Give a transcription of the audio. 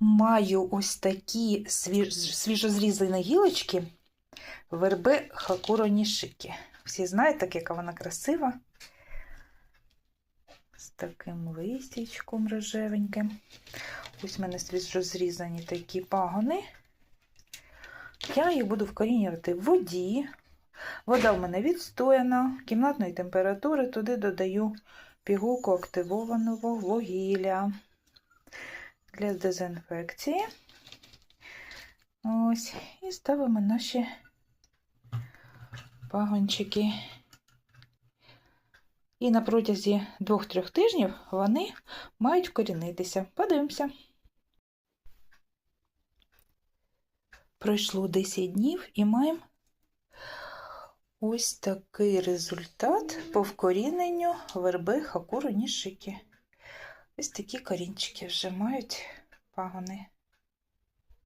Маю ось такі свіжозрізані гілочки верби Хакуро Нішики. Всі знаєте, яка вона красива. З таким листячком рожевеньким. Ось в мене свіжозрізані такі пагони. Я їх буду вкорінювати в воді. Вода в мене відстояна, кімнатної температури. Туди додаю пігулку активованого вугілля для дезінфекції. Ось. І ставимо наші пагончики. І на протязі 2-3 тижнів вони мають вкорінитися. Подивимося. Пройшло 10 днів і маємо ось такий результат по вкоріненню верби Хакуро Нішики. Ось такі корінчики вже мають пагони.